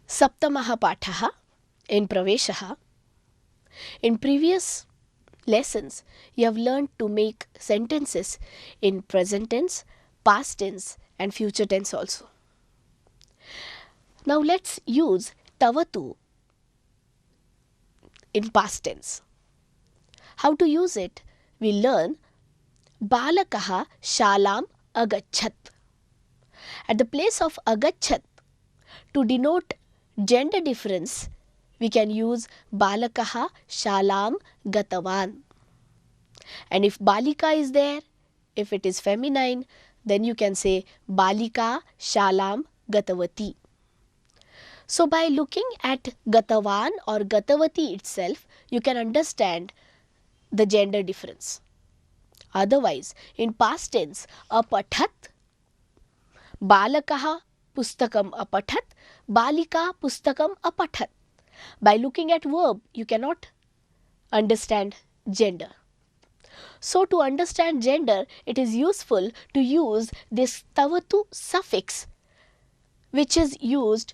सप्तमः पाठः in Praveshah. In previous lessons, you have learned to make sentences in present tense, past tense and future tense also. Now let's use tavatu in past tense. How to use it? We learn balakaha shalam agachat. At the place of agachat, to denote gender difference, we can use balakaha shalam gatavan. And if balika is there, if it is feminine, then you can say balika shalam gatavati. So by looking at gatavan or gatavati itself, you can understand the gender difference. Otherwise, in past tense, apathat, balakaha pustakam apathat, balika pustakam apathat. By looking at verb, you cannot understand gender. So to understand gender, it is useful to use this tavatu suffix, which is used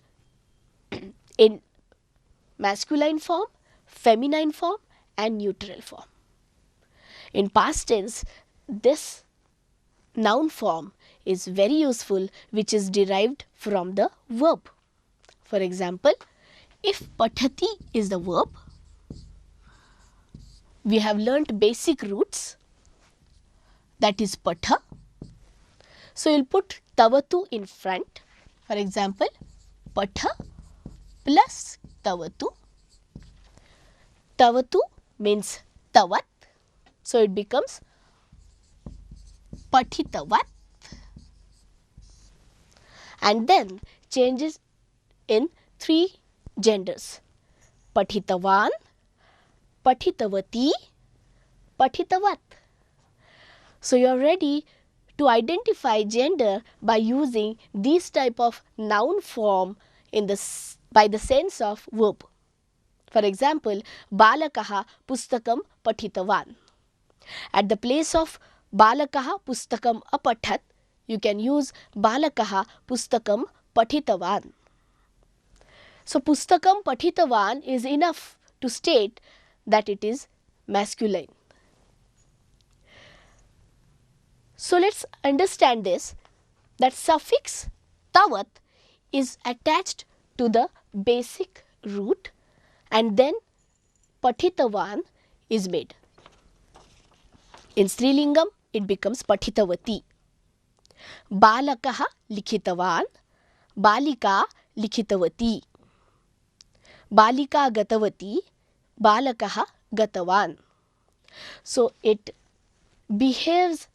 in masculine form, feminine form and neutral form. In past tense, this noun form is very useful, which is derived from the verb. For example, if pathati is the verb, we have learnt basic roots, that is patha. So you'll put tavatu in front. For example, patha plus tavatu. Tavatu means tavat, so it becomes pathitavat, and then changes in three genders: pathitavan, pathitavati, pathitavat. So you are ready to identify gender by using these type of noun form by the sense of verb. For example, balakaha pustakam pathitavan. At the place of balakaha pustakam apathat, you can use balakaha pustakam pathitavan. So pustakam pathitavan is enough to state that it is masculine. So let's understand this, that suffix tavat is attached to the basic root and then pathitavan is made. In Strilingam, it becomes pathitavati. Balakaha likhitavan, balika likhitavati. Balika gatavati, balakaha gatavan. So it behaves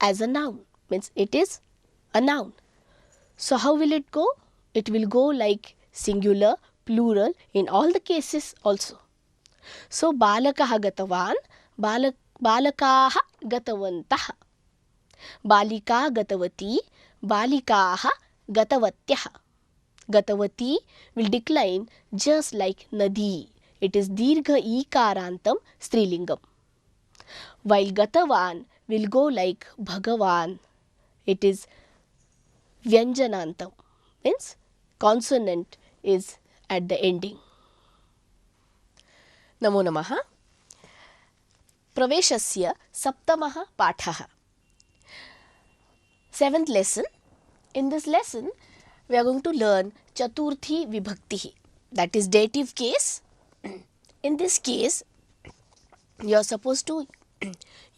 as a noun, means it is a noun. So how will it go? It will go like singular, plural in all the cases also. So balakaha gatavan, balakaha gatavantah, balika gatavati, balikaha gatavatyah. Gatavati will decline just like nadi. It is dirgha ikarantam strilingam. While gatavan will go like bhagavan. It is vyanjanantam, means consonant is at the ending. Namo namaha. Praveshasya saptamaha pathah. Seventh lesson. In this lesson, we are going to learn chaturthi vibhakti, that is dative case. In this case, you are supposed to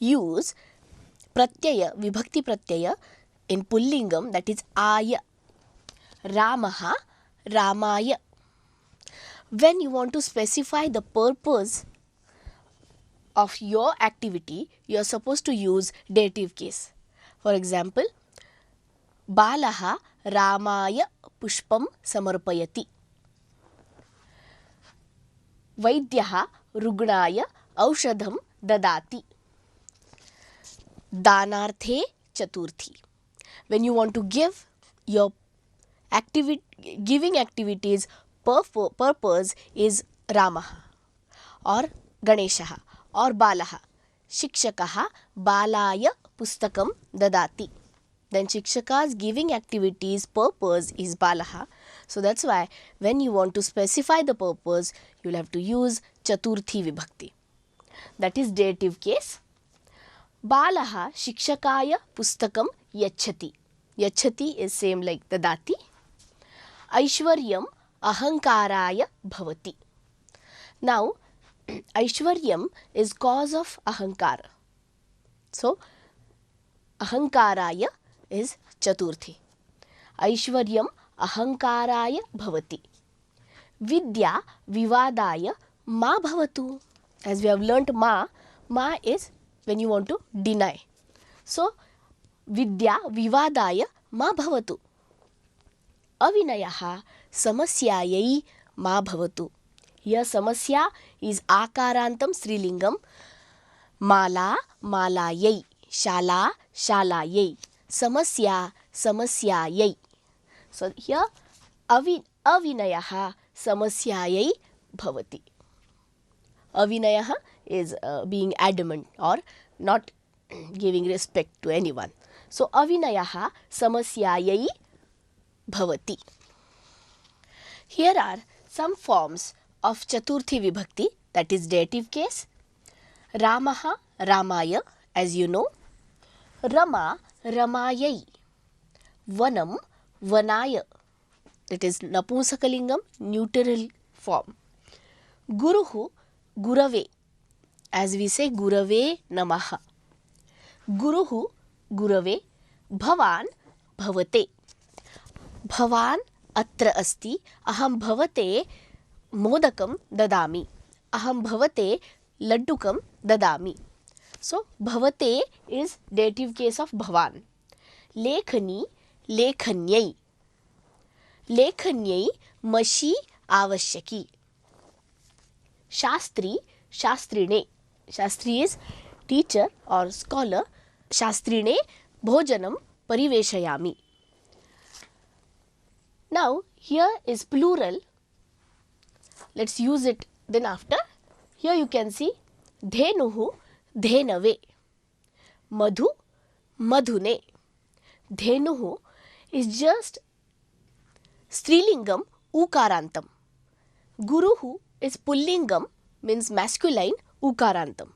use pratyaya, vibhakti pratyaya in pullingam, that is aya. Ramaha, ramaya. When you want to specify the purpose of your activity, you are supposed to use dative case. For example, balaha ramaya pushpam samarpayati. Vaidyaha rugnaya aushadham dadati. Danarthe chaturthi. When you want to give your giving activities purpose is Ramaha or Ganeshaha or Balaha. Shikshakaha balaya pustakam dadati. Then Shikshaka's giving activities purpose is Balaha. So that's why when you want to specify the purpose, you will have to use Chaturthi Vibhakti. That is dative case. Balaha shikshakaya pustakam yachati. Yachati is same like dadati. Aishwaryam ahankaraya bhavati. Now, Aishwaryam is cause of ahankara. So, ahankaraya is Chaturthi. Aishwaryam ahankaraya bhavati. Vidya vivadaya ma bhavatu. As we have learnt ma is when you want to deny. So, vidya vivadaya ma bhavatu. Avinayaha samasyayai ma bhavatu. Here samasya is akarantam strilingam. Mala malayai. Shala shalayai. Samasya samasyayai. So here avinayaha samasyayai bhavati. Avinayaha is being adamant or not giving respect to anyone. So avinayaha samasyayai bhavati. Here are some forms of Chaturthi Vibhakti, that is dative case. Ramaha Ramaya, as you know. Rama Ramayai. Vanam Vanaya, that is Napusakalingam, neutral form. Guruhu Gurave, as we say Gurave Namaha. Guruhu Gurave. Bhavan Bhavate. Bhavan atra asti. Aham bhavate modakam dadami. Aham bhavate laddukam dadami. So, bhavate is dative case of bhavan. Lekhani lekhanyai. Lekhanyai mashi avashyaki. Shastri shastrine. Shastri is teacher or scholar. Shastrine bhojanam pariveshayami. Now, here is plural. Let's use it then after. Here you can see Dhenuhu Dhenave. Madhu Madhune. Dhenuhu is just Strilingam Ukarantam. Guruhu is Pullingam, means masculine, Ukarantam.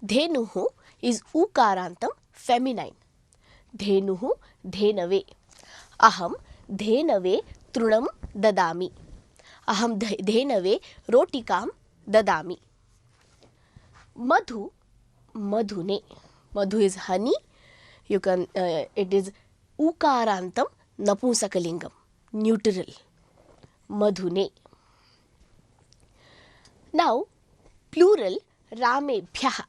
Dhenuhu is Ukarantam, feminine. Dhenuhu Dhenave. Aham Dhenave Trunam Dadami. Aham Dhenave Rotikam Dadami. Madhu Madhune. Madhu is honey. You can it is Ukarantam Napusakalingam, neutral. Madhune. Now, plural Ramebhyaha.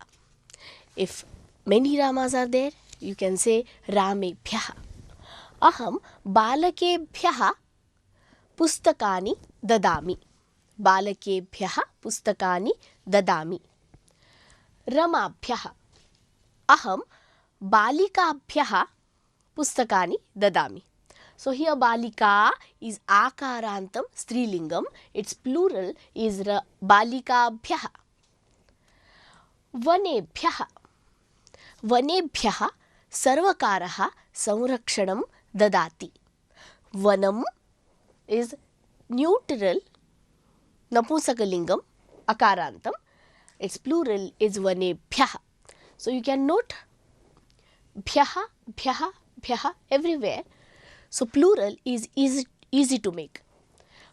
If many Ramas are there, you can say Ramebhyaha. Aham balakebhyaha pustakani dadami. Balakebhyaha pustakani dadami. Ramabhyaha. Aham balikabhyaha pustakani dadami. So here balika is akarantam strilingam. Its plural is balikabhyaha. Vanebhyaha. Vanebhyaha sarvakaraha samrakshanam dadati. Vanam is neutral napusakalingam akarantam. Its plural is vanebhyaha. So you can note bhyaha, bhyaha, bhyaha everywhere. So plural is easy to make.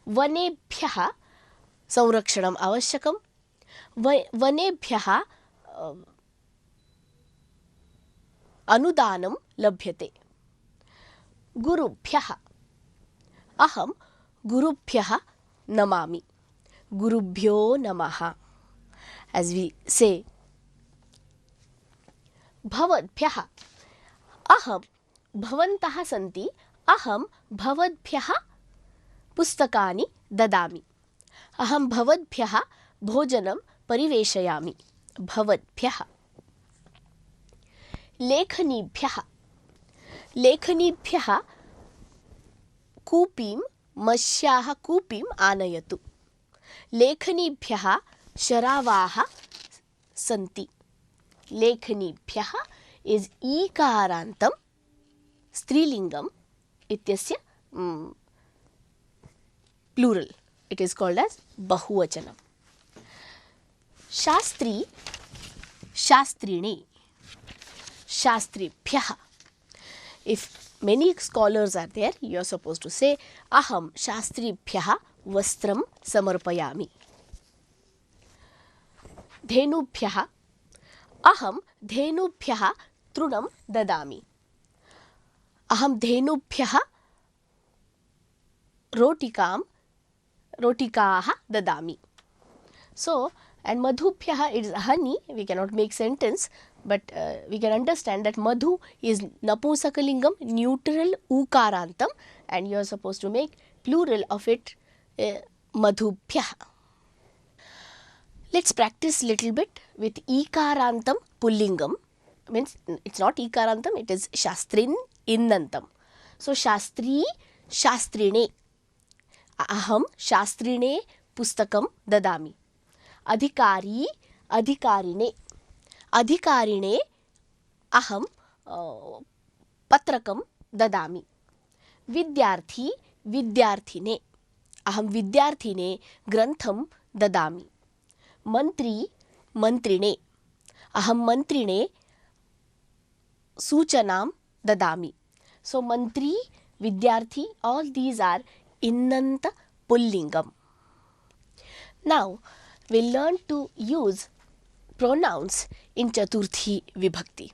Vanebhyaha samrakshanam avashyakam. Vanebhyaha anudanam labhyate. Gurubhyaha. Aham gurubhyaha namami. Gurubhyo namaha. As we say. Bhavadbhyaha. Aham bhavantaha santi. Aham bhavadbhyaha pustakani dadami. Aham bhavadbhyaha bhojanam pariveshayami. Bhavadbhyaha. Lekhanibhyaha. Lekhanibhyaha kūpīṃ mashyāha kūpīṃ ānayatu. Lekhanibhyaha sharavaha santi. Lekhanibhyaha is ikarantam strilingam ityasya plural. It is called as Bahuvachanam. Shastri, Shastrini, Shastribhyah. If many scholars are there, you are supposed to say Aham Shastribhyah Vastram Samarpayami. Dhenubhyah, Aham Dhenubhyah Trunam Dadami. Aham Dhenubhyah Rotikam Rotikaah Dadami. So, and Madhubhyah is honey. We cannot make sentence, but we can understand that Madhu is Napusakalingam, neutral Ukarantam, and you are supposed to make plural of it Madhubhyah. Let's practice little bit with Ikarantam Pullingam. Means it's not Ikarantam, it is Shastrin Innantam. So, Shastri, Shastrine. Aham Shastrine Pustakam Dadami. Adhikari, Adhikarine. Adhikarine Aham Patrakam Dadami. Vidyarthi, Vidyarthine. Aham Vidyarthine Grantham Dadami. Mantri, Mantrine. Aham Mantrine Suchanam Dadami. So, Mantri, Vidyarthi, all these are Innanta Pullingam. Now, we'll learn to use pronouns in Chaturthi Vibhakti,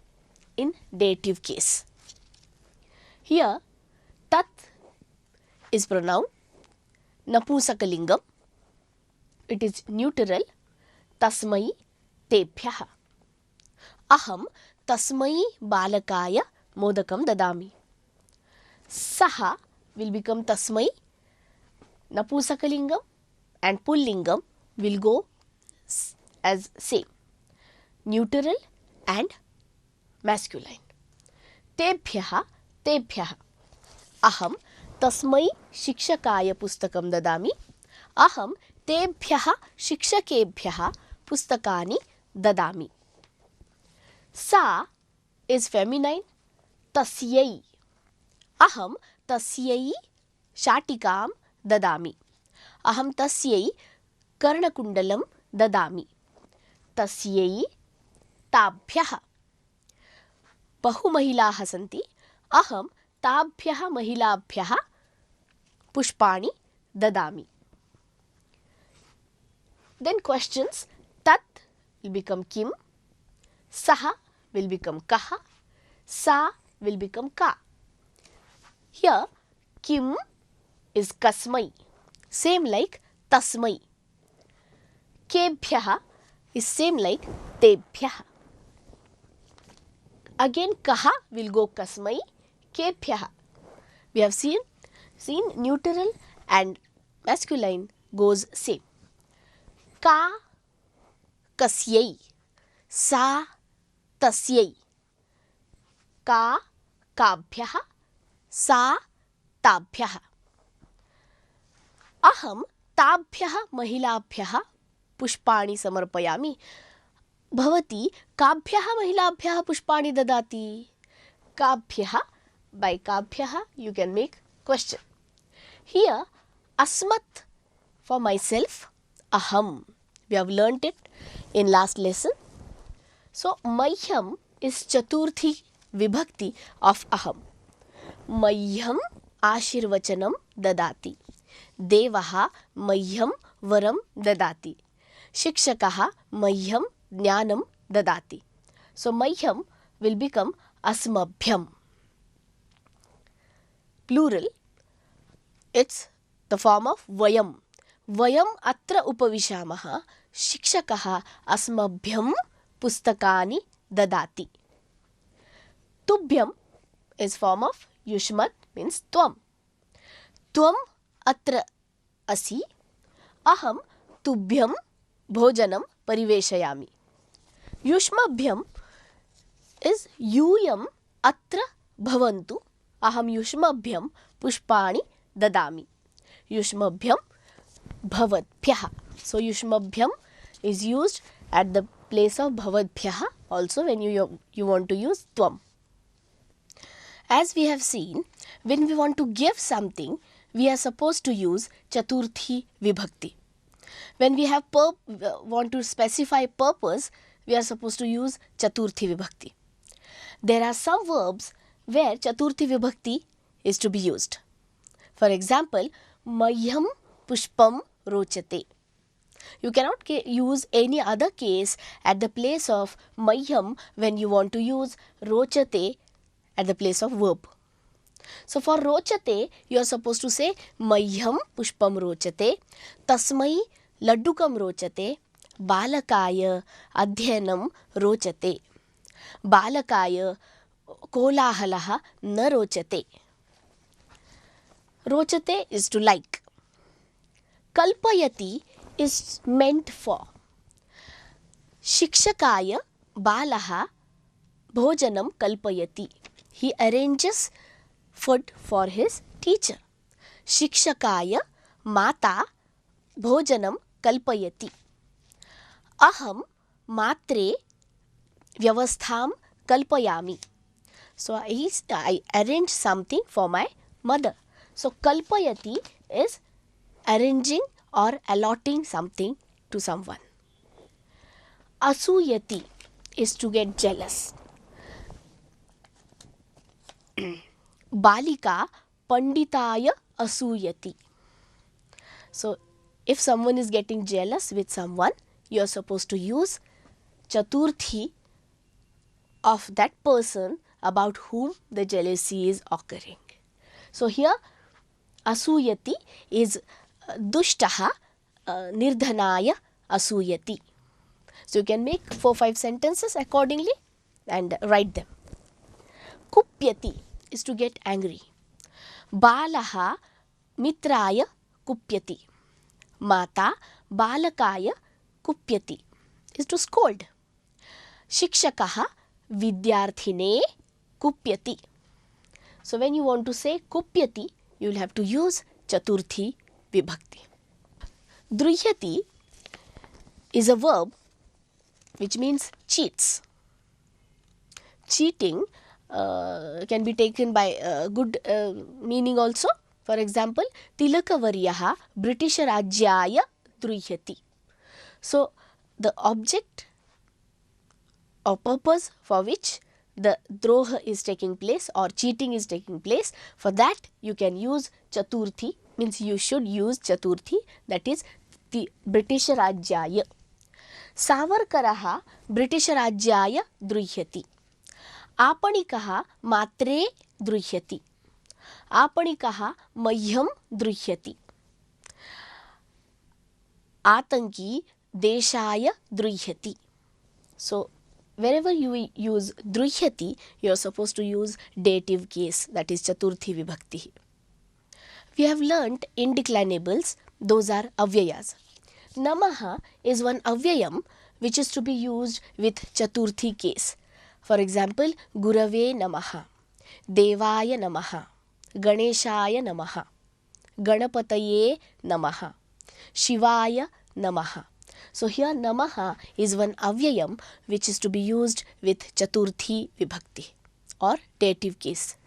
in dative case. Here, Tat is pronoun, Napusakalingam. It is neutral, Tasmai Tebhyah. Aham Tasmai Balakaya Modakam Dadami. Saha will become Tasmai, Napusakalingam, and Pullingam will go as same, neutral and masculine. Tebhyah, Tebhyah. Aham Tasmai Shikshakaya Pustakam Dadami. Aham Tebhyah Shikshakebhyah Pustakani Dadami. Sa is feminine, Tasyai. Aham Tasyai Shatikam Dadami. Aham Tasyai Karnakundalam Dadami. Tasyai Tabhyah. Bahumahilaah santi. Aham Tabhyah Mahilabhyah Pushpani Dadami. Then questions. Tat will become Kim. Saha will become Kaha. Sa will become Ka. Here, Kim is Kasmai, same like Tasmai. Kebhyah is same like Tebhyah. Again, Kaha will go Kasmai, Kebhyah. We have seen neutral and masculine goes same. Ka Kasyai, Sa Tasyai. Ka Kabhyah, Sa Tabhyah. Aham Tabhyah Mahilabhyah Pushpani Samarpayami. Bhavati Kabhyah Mahilabhyah Pushpani Dadati. Kabhyah, by Kabhyah you can make question. Here Asmat for myself, Aham. We have learnt it in last lesson. So Mahyam is Chaturthi Vibhakti of Aham. Mahyam Ashirvachanam Dadati. Devaha Mahyam Varam Dadati. Shikshakaha Mahyam Jnanam Dadati. So Mahyam will become Asmabhyam. Plural, it's the form of Vayam. Vayam atra upavishamaha. Shikshakaha asmabhyam pustakani dadati. Tubhyam is form of Yushmat, means Tvam. Tvam atra asi. Aham tubhyam bhojanam pariveshayami. Yushmabhyam is Yuyam atra bhavantu. Aham yushmabhyam pushpani dadami. Yushmabhyam bhavatbhyah. So yushmabhyam is used at the place of bhavatbhyah also when you want to use tvam. As we have seen, when we want to give something, we are supposed to use Chaturthi Vibhakti. When we have want to specify purpose, we are supposed to use Chaturthi Vibhakti. There are some verbs where Chaturthi Vibhakti is to be used. For example, Mahyam Pushpam Rochate. You cannot use any other case at the place of Mahyam when you want to use Rochate at the place of verb. So for Rochate, you are supposed to say Mahyam Pushpam Rochate, Tasmai Laddukam Rochate, Balakaya Adhyanam Rochate. Balakaya Kolahalaha Na Rochate. Rochate is to like. Kalpayati is meant for. Shikshakaya Balaha Bhojanam Kalpayati. He arranges food for his teacher. Shikshakaya Mata Bhojanam Kalpayati. Aham Matre Vyavastham Kalpayami. So I arrange something for my mother. So Kalpayati is arranging or allotting something to someone. Asuyati is to get jealous. Balika Panditaya Asuyati. So if someone is getting jealous with someone, you are supposed to use Chaturthi of that person about whom the jealousy is occurring. So here Asuyati is Dushtaha Nirdhanaya Asuyati. So you can make 4-5 sentences accordingly and write them. Kupyati is to get angry. Balaha Mitraya Kupyati. Mata Balakaya Kupyati is to scold. Shikshakaha Vidyarthine Kupyati. So when you want to say Kupyati, you will have to use Chaturthi Vibhakti. Druhyati is a verb which means cheats. Cheating can be taken by good meaning also. For example, Tilakavaryaha British Rajyaya Druhyati. So the object or purpose for which the droha is taking place or cheating is taking place, for that you can use Chaturthi, means you should use Chaturthi, that is the British Rajyaya. Savarkaraha British Rajyaya Druhyati. Apanikaha Matre Druhyati. Apanikaha Mahyam Druhyati. Atanki Deshaya Druhyati. So wherever you use Druhyati, you are supposed to use dative case, that is Chaturthi Vibhakti. We have learnt indeclinables, those are avyayas. Namaha is one avyayam which is to be used with Chaturthi case. For example, Gurave Namaha, Devaya Namaha, Ganeshaya Namaha, Ganapataye Namaha, Shivaya Namaha. So here Namaha is one avyayam which is to be used with Chaturthi Vibhakti or dative case.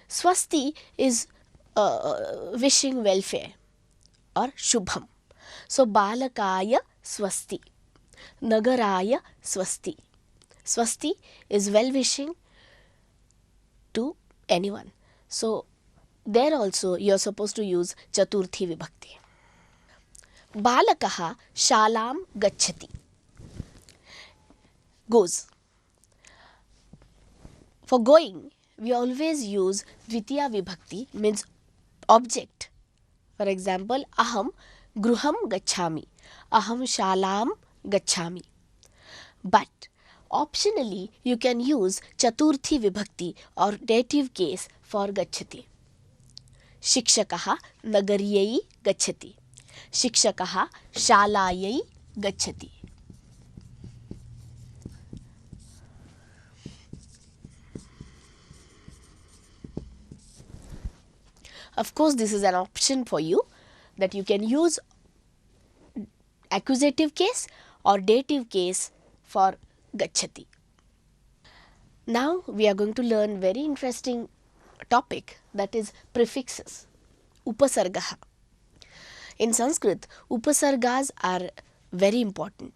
Swasti is wishing welfare or Shubham. So Balakaya Swasti, Nagaraya Swasti. Swasti is well wishing to anyone. So there also you are supposed to use Chaturthi Vibhakti. Balakaha Shalam Gachati, goes. For going, we always use Dvitiya Vibhakti, means object. For example, Aham Gruham Gachami, Aham Shalam Gachami. But optionally, you can use Chaturthi Vibhakti or dative case for Gachati. Shikshakaha Nagariyai Gachati. Shikshakaha Shalayai Gachati. Of course, this is an option for you that you can use accusative case or dative case for Gachati. Now we are going to learn very interesting topic, that is prefixes. upasargah. In Sanskrit, upasargas are very important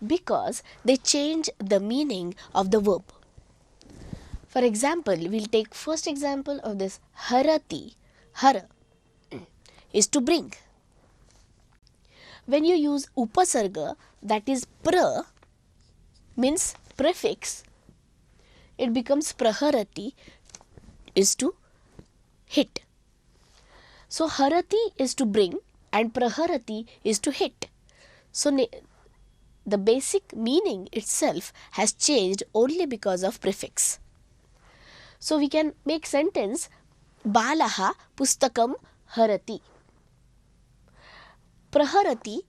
because they change the meaning of the verb. For example, we'll take first example of this harati. Hara is to bring. When you use upasarga, that is pra, means prefix, it becomes praharati, is to hit. So harati is to bring and praharati is to hit. So the basic meaning itself has changed only because of prefix. So we can make sentence Balaha pustakam harati. Praharati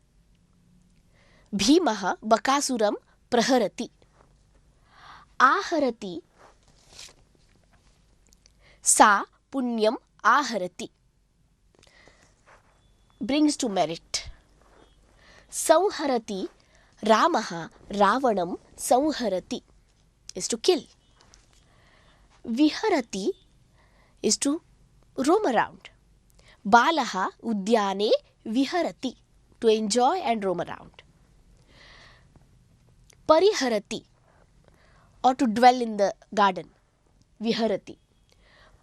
Bhimaha Bakasuram praharati. Aharati Sa punyam aharati. Brings to merit. Sauharati Ramaha Ravanam Sauharati is to kill. Viharati is to roam around. Balaha Udyane Viharati, to enjoy and roam around. Pariharati, or to dwell in the garden. Viharati.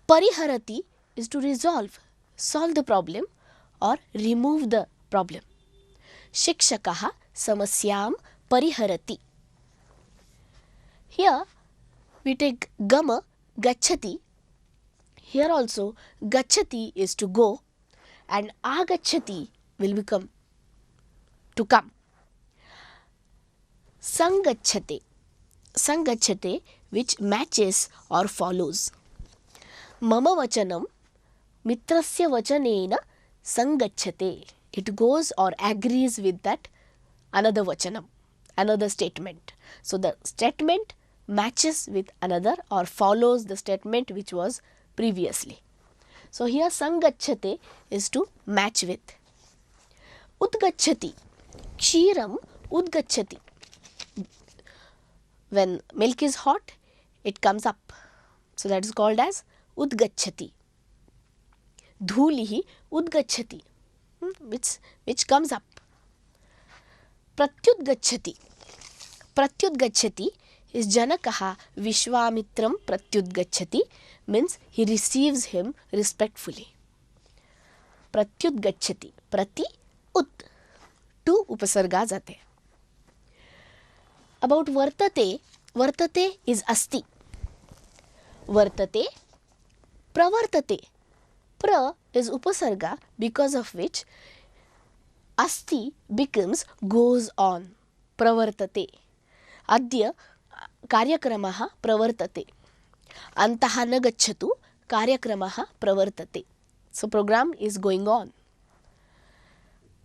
Pariharati is to resolve, solve the problem or remove the problem. Shikshakaha Samasyam Pariharati. Here we take Gama Gachati. Here also Gachati is to go and Agachati will become to come. Sangachate. Sangachate, which matches or follows. Mama vachanam mitrasya vachanena sangachate. It goes or agrees with that another vachanam, another statement. So the statement matches with another or follows the statement which was previously. So here sangachate is to match with. Udgachati. Kshiram udgachati. When milk is hot, it comes up. So that is called as udgachati. Dhulihi udgachati, which comes up. Pratyudgachati. Pratyudgachati is Janakaha Vishwamitram Pratyudgachati, means he receives him respectfully. Pratyudgachati. Prati ut. Two upasargas aate. About vartate, vartate is asti. Vartate, pravartate. Pra is upasarga, because of which asti becomes goes on. Pravartate. Adya karyakramaha pravartate. Antaha na gacchatu karyakramaha pravartate. So program is going on.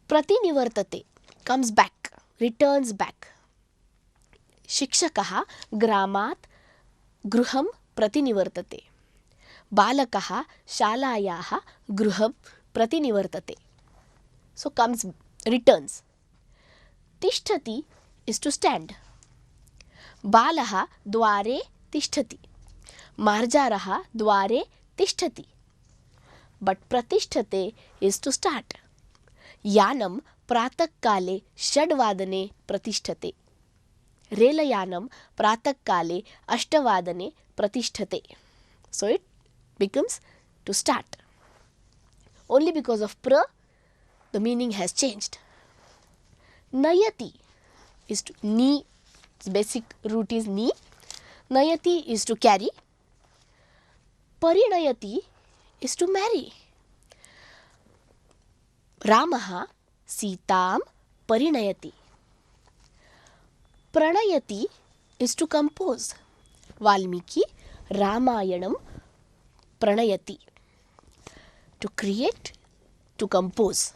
Pratinivartate, comes back, returns back. Shikshakaha gramat gruham pratinivartate. Balakaha shalayaha gruham pratinivartate. So comes, returns. Tishtati is to stand. Balaha dware tishtati. Marjaraha dware tishtati. But pratisthate is to start. Yanam pratak kale shadvadane pratisthate. Relayanam pratak kale ashtavadane pratisthate. So it becomes to start. Only because of pra, the meaning has changed. Nayati is to knee. Its basic root is knee. Nayati is to carry. Parinayati is to marry. Ramaha Sitam Parinayati. Pranayati is to compose. Valmiki Ramayanam Pranayati. To create, to compose.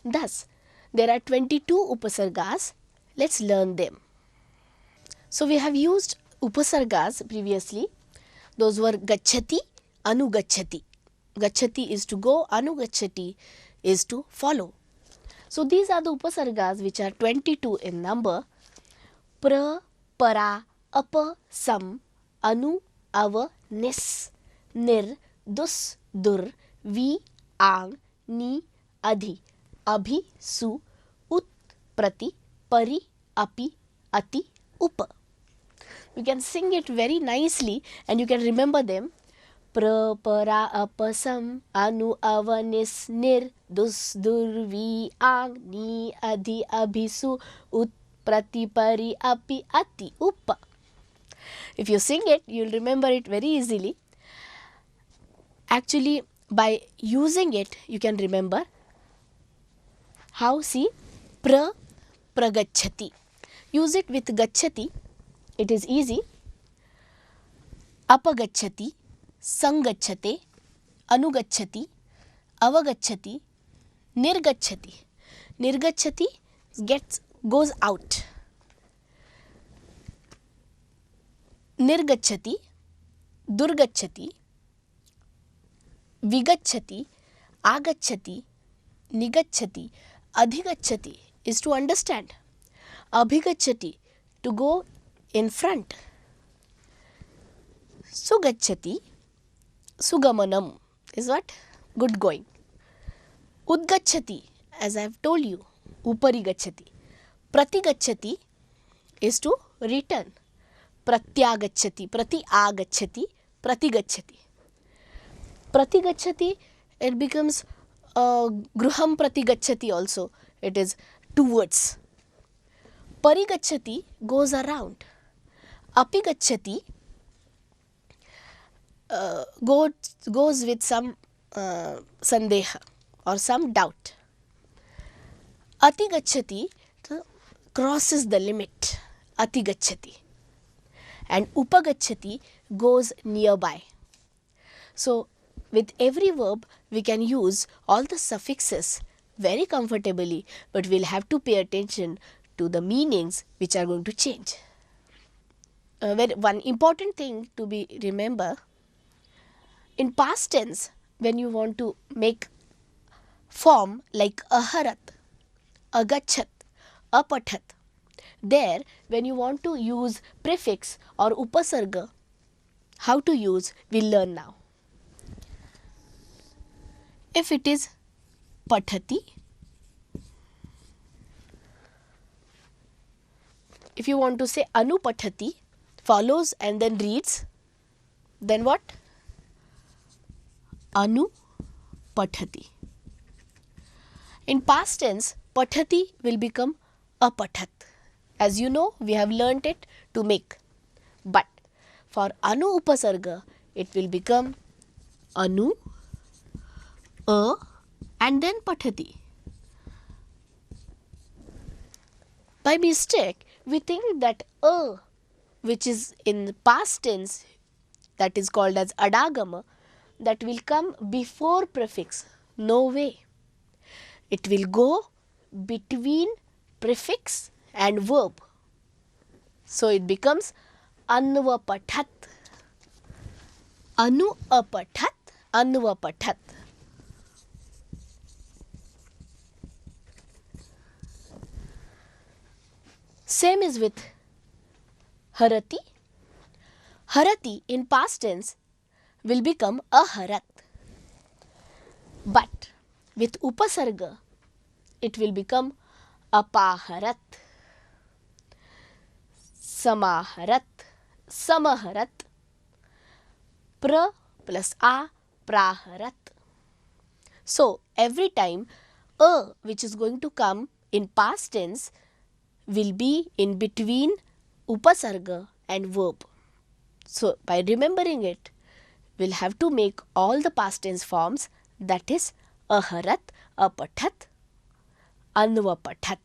Thus, there are 22 upasargas. Let's learn them. So we have used upasargas previously. Those were gachati, anugachati. Gachati is to go, anugachati is to follow. So these are the upasargas which are 22 in number. Pra, para, apa, sam, anu, ava, nis, nir, dus, dur, vi, ang, ni, adhi, abhi, su, ut, prati, pari, api, ati, up. You can sing it very nicely and you can remember them. Pra, para, apasam, anu, avanis, nir, dus, dur, vi, ang, ni, adhi, abhi, su, ut, prati, pari, api, ati, up. If you sing it, you will remember it very easily. Actually, by using it, you can remember how. See, pragachati. Use it with gachati. It is easy. Apagachati, sangachate, anugachati, avagachati, nirgachati. Nirgachati goes out. Nirgachati, durgachati, vigachati, agachati, nigachati, adhigachati is to understand. Abhigachati, to go in front. Sugachati, sugamanam is what? Good going. Udgachati, as I have told you, upari gachati. Pratigachati is to return. Pratyagachati, pratigachati. Pratigachati, it becomes gruham pratigachati also. It is towards. Parigachati goes around. Apigachati goes with some sandeha or some doubt. Atigachati crosses the limit. Atigachati. And upagachati goes nearby. So, with every verb, we can use all the suffixes very comfortably, but we'll have to pay attention to the meanings which are going to change. One important thing to be remember, in past tense, when you want to make form like aharat, agachat, apathat, there when you want to use prefix or upasarga, how to use, we'll learn now. If it is pathati, if you want to say anupathati, follows and then reads, then what? Anupathati. In past tense, pathati will become apathat. As you know, we have learnt it to make. But for anu upasarga, it will become anu, and then pathati. By mistake, we think that which is in past tense, that is called as adagama, that will come before prefix. No way. It will go between prefix and verb. So it becomes anvapathat. Anuapathat, anvapathat. Same is with harati. Harati in past tense will become aharat. But with upasarga, it will become apaharat, samaharat, samaharat, pra plus a, praharat. So, every time which is going to come in past tense will be in between upasarga and verb. So, by remembering it, we'll have to make all the past tense forms, that is aharat, apathat, anvapathat.